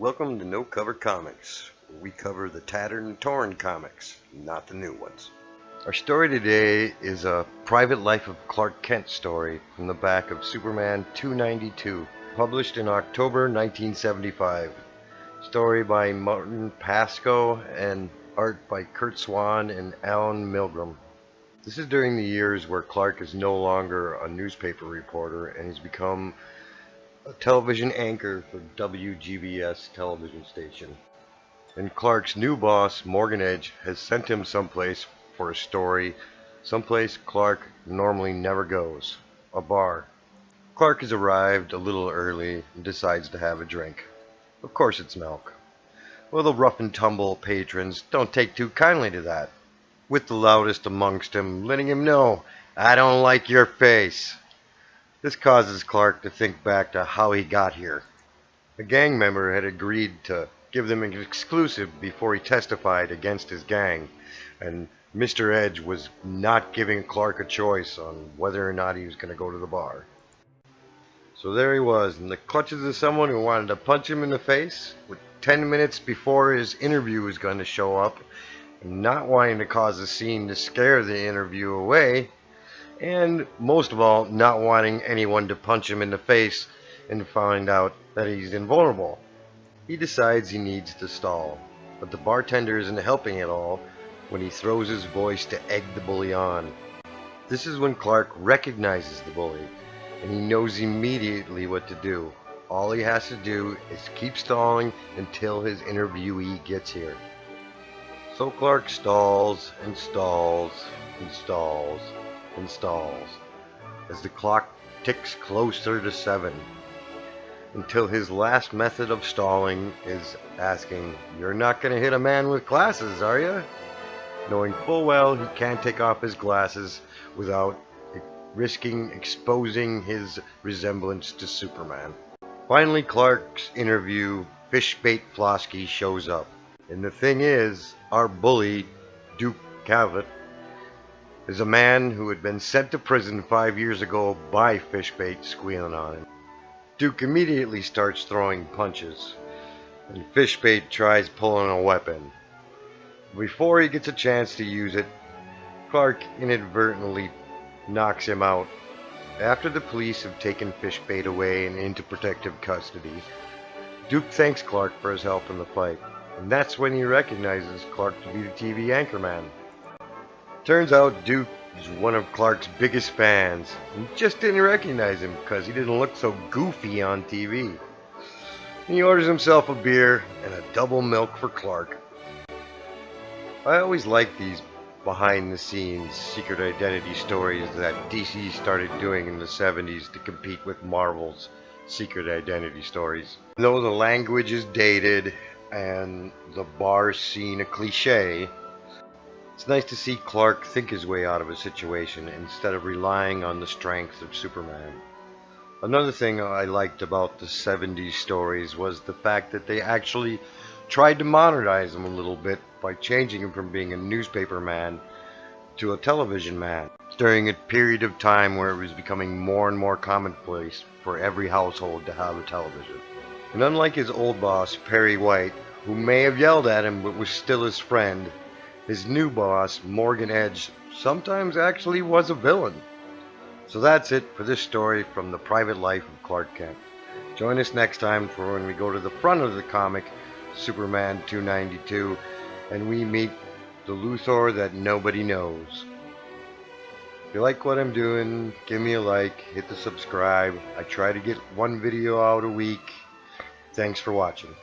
Welcome to No Cover Comics, where we cover the tattered and torn comics, not the new ones. Our story today is a Private Life of Clark Kent story from the back of Superman 292, published in October 1975. Story by Martin Pasko and art by Curt Swan and Alan Milgrom. This is during the years where Clark is no longer a newspaper reporter and he's become a television anchor for WGBS television station. And Clark's new boss, Morgan Edge, has sent him someplace for a story, someplace Clark normally never goes, a bar. Clark has arrived a little early and decides to have a drink. Of course it's milk. Well, the rough and tumble patrons don't take too kindly to that, with the loudest amongst them letting him know, "I don't like your face." This causes Clark to think back to how he got here. A gang member had agreed to give them an exclusive before he testified against his gang, and Mr. Edge was not giving Clark a choice on whether or not he was going to go to the bar. So there he was, in the clutches of someone who wanted to punch him in the face, with 10 minutes before his interview was going to show up, and not wanting to cause a scene to scare the interview away, and most of all, not wanting anyone to punch him in the face and find out that he's invulnerable. He decides he needs to stall, but the bartender isn't helping at all when he throws his voice to egg the bully on. This is when Clark recognizes the bully, and he knows immediately what to do. All he has to do is keep stalling until his interviewee gets here. So Clark stalls and stalls and stalls and stalls as the clock ticks closer to 7, until his last method of stalling is asking, "You're not going to hit a man with glasses, are you?" Knowing full well he can't take off his glasses without risking exposing his resemblance to Superman. Finally, Clark's interview, Fishbait Flosky, shows up. And the thing is, our bully, Duke Calvert, is a man who had been sent to prison 5 years ago by Fishbait squealing on him. Duke immediately starts throwing punches, and Fishbait tries pulling a weapon. Before he gets a chance to use it, Clark inadvertently knocks him out. After the police have taken Fishbait away and into protective custody, Duke thanks Clark for his help in the fight, and that's when he recognizes Clark to be the TV anchorman. Turns out Duke is one of Clark's biggest fans, and just didn't recognize him because he didn't look so goofy on TV. He orders himself a beer and a double milk for Clark. I always liked these behind-the-scenes secret identity stories that DC started doing in the 70s to compete with Marvel's secret identity stories. Though the language is dated and the bar scene a cliche, it's nice to see Clark think his way out of a situation instead of relying on the strength of Superman. Another thing I liked about the 70s stories was the fact that they actually tried to modernize him a little bit by changing him from being a newspaper man to a television man during a period of time where it was becoming more and more commonplace for every household to have a television. And unlike his old boss, Perry White, who may have yelled at him but was still his friend, his new boss, Morgan Edge, sometimes actually was a villain. So that's it for this story from the Private Life of Clark Kent. Join us next time for when we go to the front of the comic, Superman 292, and we meet the Luthor that nobody knows. If you like what I'm doing, give me a like, hit the subscribe. I try to get one video out a week. Thanks for watching.